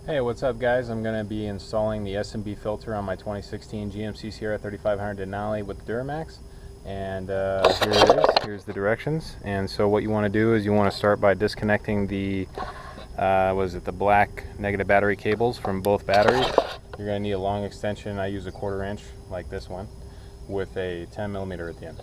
Hey, what's up guys? I'm going to be installing the S&B filter on my 2016 GMC Sierra 3500 Denali with Duramax. And here it is. Here's the directions. And so what you want to do is you want to start by disconnecting the the black negative battery cables from both batteries. You're going to need a long extension. I use a 1/4 inch like this one with a 10mm at the end.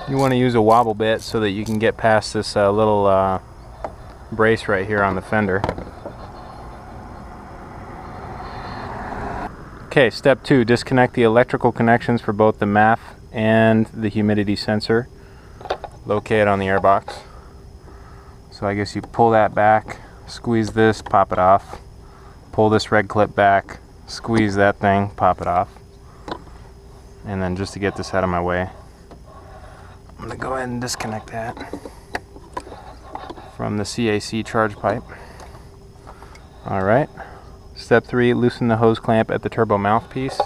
You want to use a wobble bit so that you can get past this little brace right here on the fender. Okay, step 2, disconnect the electrical connections for both the MAF and the humidity sensor located on the airbox. So I guess you pull that back, squeeze this, pop it off. Pull this red clip back, squeeze that thing, pop it off. And then just to get this out of my way, I'm going to go ahead and disconnect that from the CAC charge pipe. Alright, step 3, loosen the hose clamp at the turbo mouthpiece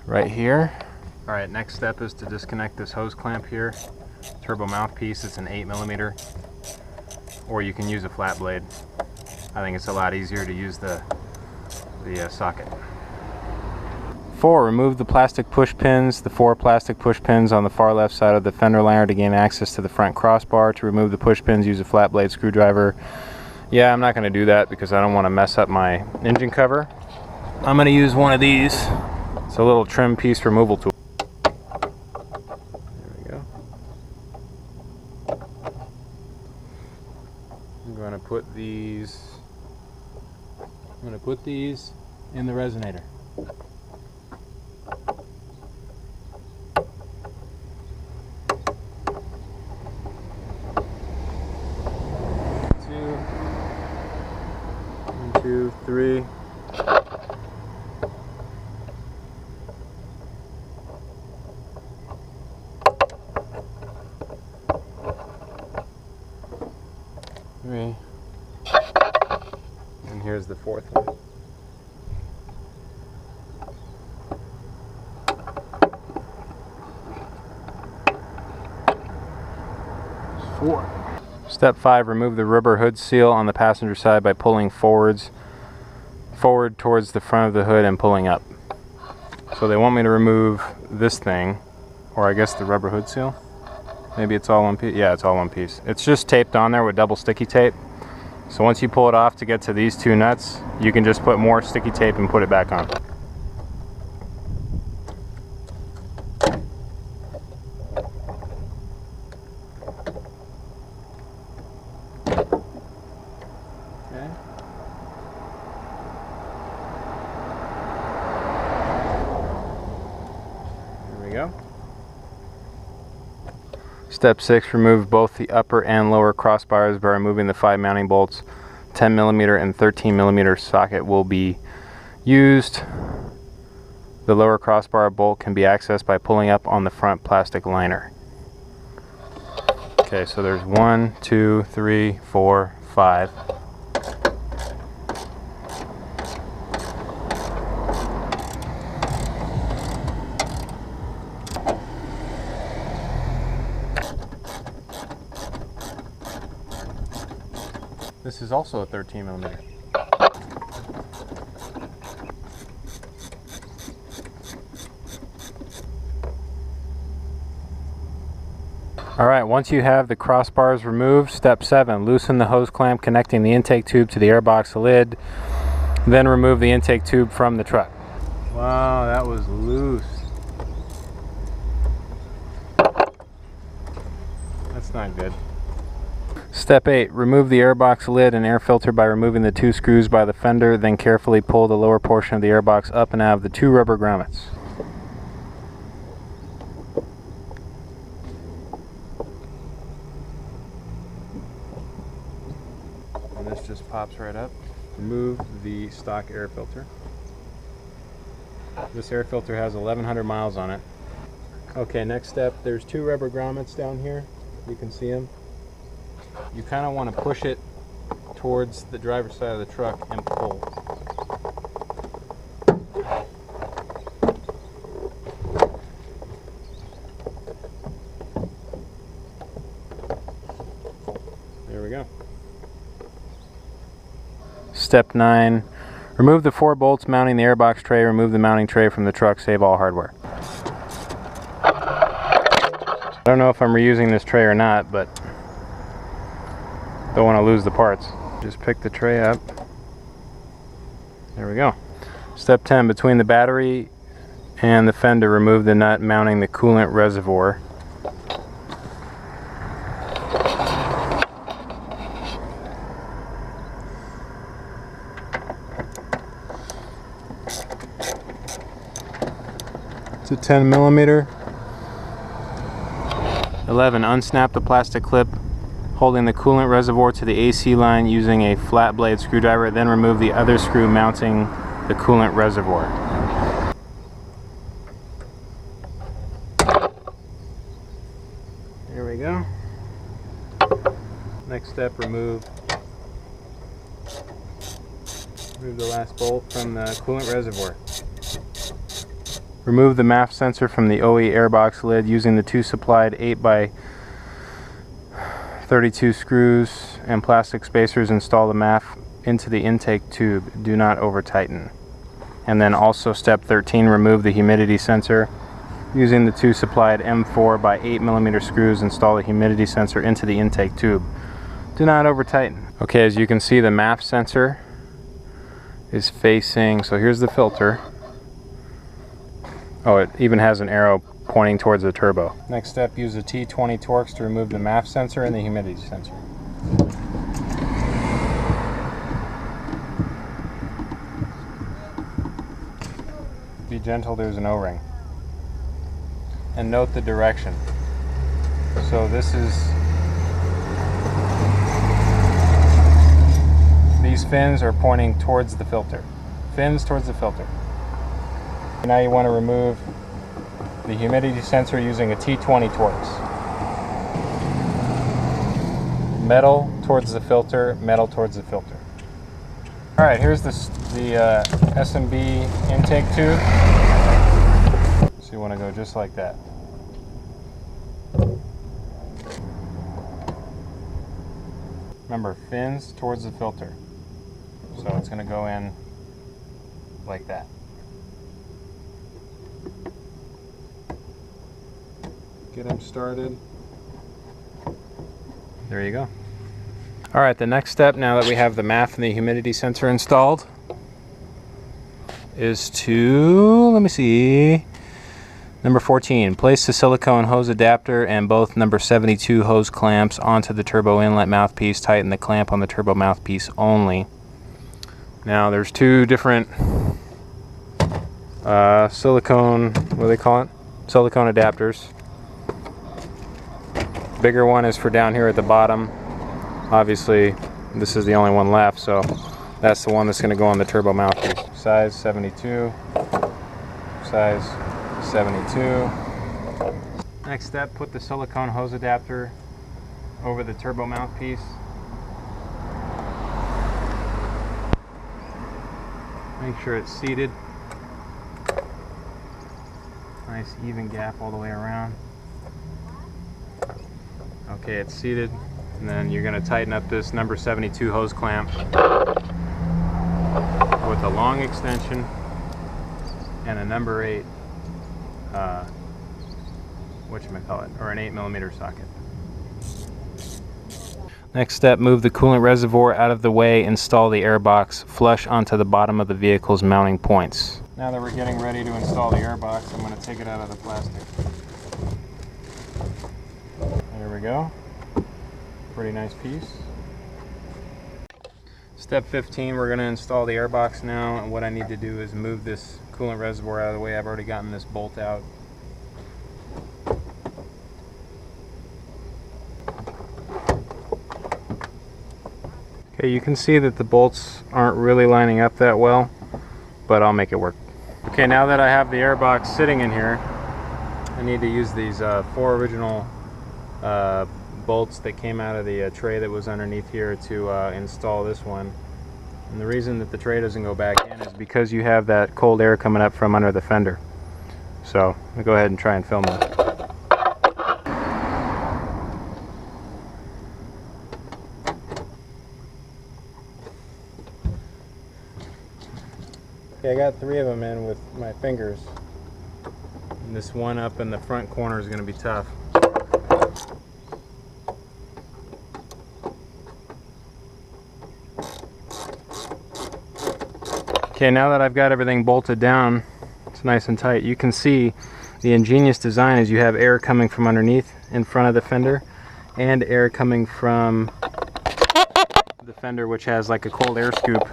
right here. Alright, next step is to disconnect this hose clamp here. Turbo mouthpiece, it's an 8mm, or you can use a flat blade. I think it's a lot easier to use the socket. 4. Remove the plastic push pins, the 4 plastic push pins on the far left side of the fender liner to gain access to the front crossbar. To remove the push pins, use a flat blade screwdriver. Yeah, I'm not going to do that because I don't want to mess up my engine cover. I'm going to use one of these. It's a little trim piece removal tool. There we go. I'm going to put these in the resonator. Two, 3. And here's the 4th one. There's 4. Step 5, remove the rubber hood seal on the passenger side by pulling forward towards the front of the hood and pulling up. So they want me to remove this thing, or I guess the rubber hood seal. Maybe it's all one piece. Yeah, it's all one piece. It's just taped on there with double sticky tape. So once you pull it off to get to these 2 nuts, you can just put more sticky tape and put it back on. Go. Step 6, remove both the upper and lower crossbars by removing the 5 mounting bolts. 10mm and 13mm socket will be used. The lower crossbar bolt can be accessed by pulling up on the front plastic liner. Okay, so there's 1, 2, 3, 4, 5. This is also a 13mm. Alright, once you have the crossbars removed, step 7, loosen the hose clamp connecting the intake tube to the airbox lid. Then remove the intake tube from the truck. Wow, that was loose. That's not good. Step 8, remove the airbox lid and air filter by removing the 2 screws by the fender, then carefully pull the lower portion of the airbox up and out of the 2 rubber grommets. And this just pops right up. Remove the stock air filter. This air filter has 1,100 miles on it. Okay, next step, there's 2 rubber grommets down here. You can see them. You kind of want to push it towards the driver's side of the truck and pull. There we go. Step 9. Remove the 4 bolts mounting the airbox tray. Remove the mounting tray from the truck. Save all hardware. I don't know if I'm reusing this tray or not, but don't want to lose the parts. Just pick the tray up. There we go. Step 10. Between the battery and the fender, remove the nut mounting the coolant reservoir. It's a 10 millimeter. 11. Unsnap the plastic clip holding the coolant reservoir to the AC line using a flat blade screwdriver. Then remove the other screw mounting the coolant reservoir. There we go. Next step, remove the last bolt from the coolant reservoir. Remove the MAF sensor from the OE airbox lid using the 2 supplied 8x32 screws and plastic spacers. Install the MAF into the intake tube. Do not over tighten. And then also step 13, remove the humidity sensor. Using the 2 supplied M4 by 8 millimeter screws, install the humidity sensor into the intake tube. Do not over tighten. Okay, as you can see, the MAF sensor is facing, so here's the filter. Oh, it even has an arrow pointing towards the turbo. Next step, use a T20 Torx to remove the MAF sensor and the humidity sensor. Be gentle, there's an O-ring. And note the direction. So this is, these fins are pointing towards the filter. Fins towards the filter. Now you want to remove the humidity sensor using a T20 Torx. Metal towards the filter, metal towards the filter. Alright, here's the SMB intake tube. So you want to go just like that. Remember, fins towards the filter. So it's going to go in like that. Get them started. There you go. Alright, the next step, now that we have the MAF and the humidity sensor installed, is to, let me see, number 14. Place the silicone hose adapter and both number 72 hose clamps onto the turbo inlet mouthpiece. Tighten the clamp on the turbo mouthpiece only. Now there's 2 different silicone, what do they call it? Silicone adapters. Bigger one is for down here at the bottom. Obviously, this is the only one left, so that's the one that's going to go on the turbo mouthpiece. Size 72. Size 72. Next step, put the silicone hose adapter over the turbo mouthpiece. Make sure it's seated. Nice even gap all the way around. Okay, it's seated, and then you're going to tighten up this number 72 hose clamp with a long extension and a number 8 whatchamacallit, or an 8 millimeter socket. Next step, move the coolant reservoir out of the way. Install the airbox flush onto the bottom of the vehicle's mounting points. Now that we're getting ready to install the airbox, I'm going to take it out of the plastic. There we go. Pretty nice piece. Step 15, we're going to install the airbox now, and what I need to do is move this coolant reservoir out of the way. I've already gotten this bolt out. Okay, you can see that the bolts aren't really lining up that well, but I'll make it work. Okay, now that I have the airbox sitting in here, I need to use these 4 original bolts that came out of the tray that was underneath here to install this one. And the reason that the tray doesn't go back in is because you have that cold air coming up from under the fender. So I'll go ahead and try and film this. Okay, I got 3 of them in with my fingers. And this one up in the front corner is going to be tough. Okay, now that I've got everything bolted down, it's nice and tight. You can see the ingenious design is you have air coming from underneath in front of the fender and air coming from the fender, which has like a cold air scoop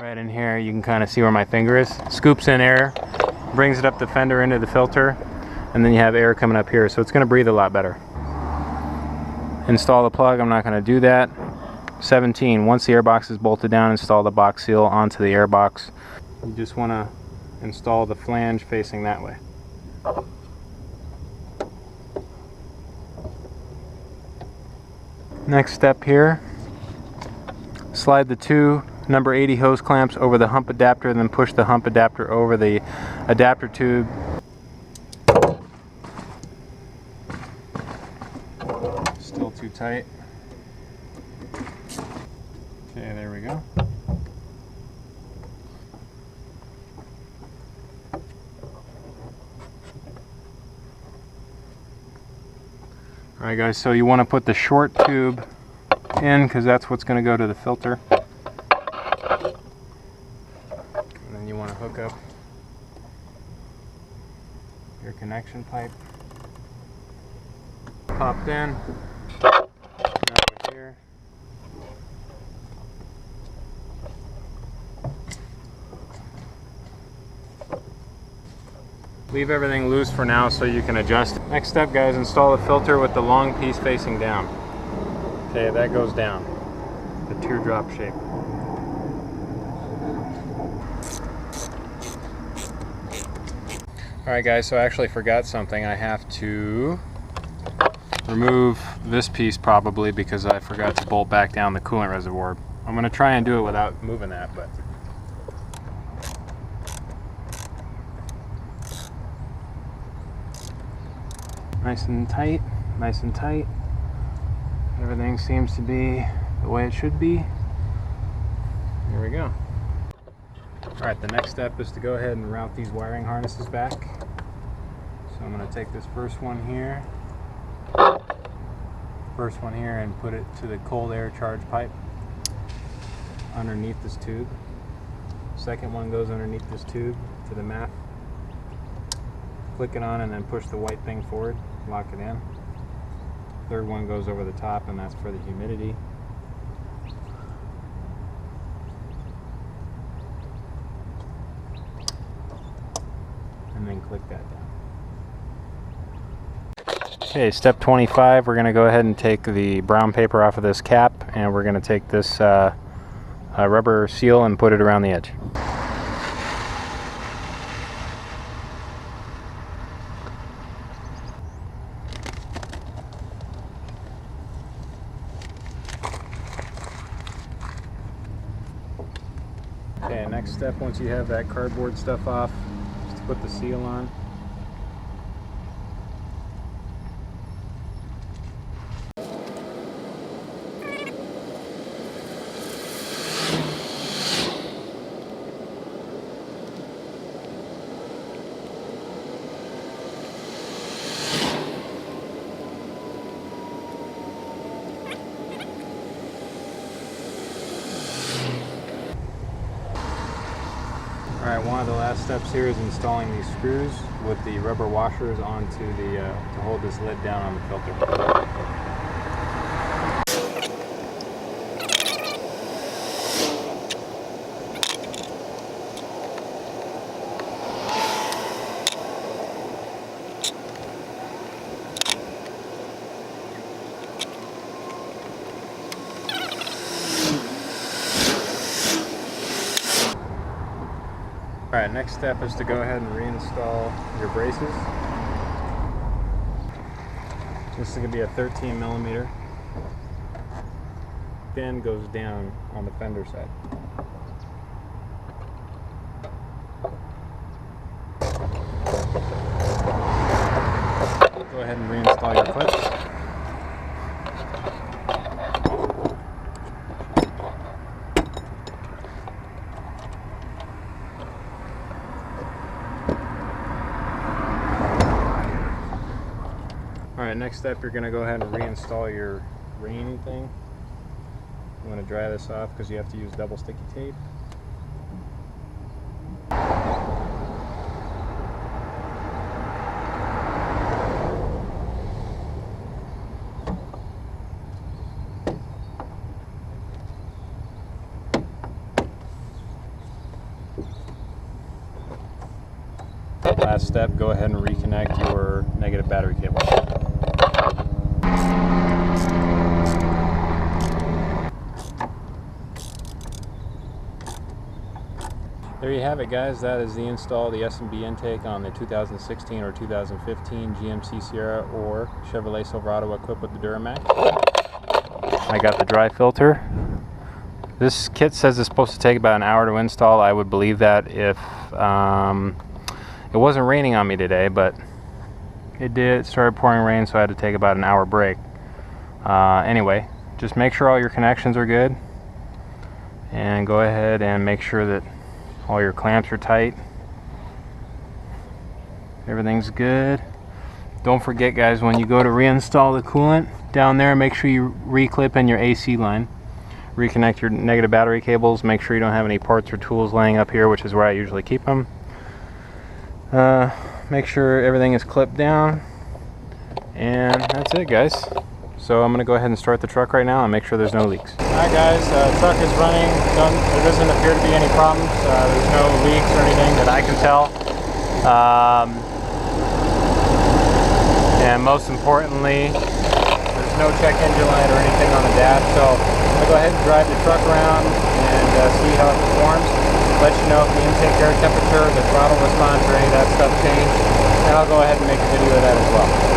right in here. You can kind of see where my finger is. Scoops in air, brings it up the fender into the filter, and then you have air coming up here, so it's going to breathe a lot better. Install the plug. I'm not going to do that. 17. Once the airbox is bolted down, install the box seal onto the airbox. You just want to install the flange facing that way. Next step here, slide the 2 number 80 hose clamps over the hump adapter, and then push the hump adapter over the adapter tube. Still too tight. Okay, there we go. Alright guys, so you want to put the short tube in because that's what's going to go to the filter. And then you want to hook up your connection pipe. Popped in. Over here. Leave everything loose for now so you can adjust. Next step, guys, install the filter with the long piece facing down. Okay, that goes down. The teardrop shape. Alright guys, so I actually forgot something. I have to remove this piece probably because I forgot to bolt back down the coolant reservoir. I'm going to try and do it without moving that, but nice and tight, nice and tight. Everything seems to be the way it should be. Here we go. Alright, the next step is to go ahead and route these wiring harnesses back. So I'm going to take this first one here and put it to the cold air charge pipe underneath this tube. Second one goes underneath this tube to the mat. Click it on and then push the white thing forward, lock it in. Third one goes over the top, and that's for the humidity. And then click that down. Okay, step 25, we're going to go ahead and take the brown paper off of this cap, and we're going to take this rubber seal and put it around the edge. Okay, next step, once you have that cardboard stuff off, is to put the seal on. Alright, one of the last steps here is installing these screws with the rubber washers onto the to hold this lid down on the filter. Alright, next step is to go ahead and reinstall your braces. This is going to be a 13 millimeter. Fin goes down on the fender side. Go ahead and reinstall your clips. Alright, next step, you're going to go ahead and reinstall your rain thing. You want to dry this off because you have to use double sticky tape. Last step, go ahead and reconnect your negative battery cable. There you have it, guys. That is the install of the S&B intake on the 2016 or 2015 GMC Sierra or Chevrolet Silverado equipped with the Duramax. I got the dry filter. This kit says it's supposed to take about an hour to install. I would believe that if it wasn't raining on me today, but it did. It started pouring rain, so I had to take about an hour break. Anyway, just make sure all your connections are good, and go ahead and make sure that all your clamps are tight. Everything's good. Don't forget, guys, when you go to reinstall the coolant down there, make sure you reclip in your AC line. Reconnect your negative battery cables. Make sure you don't have any parts or tools laying up here, which is where I usually keep them. Make sure everything is clipped down, and that's it, guys. So I'm going to go ahead and start the truck right now and make sure there's no leaks. Alright, guys, truck is running. There doesn't appear to be any problems. There's no leaks or anything that I can tell. And most importantly, there's no check engine light or anything on the dash. So I'm going to go ahead and drive the truck around and see how it performs. Let you know if the intake air temperature, the throttle response, or any of that stuff changed. And I'll go ahead and make a video of that as well.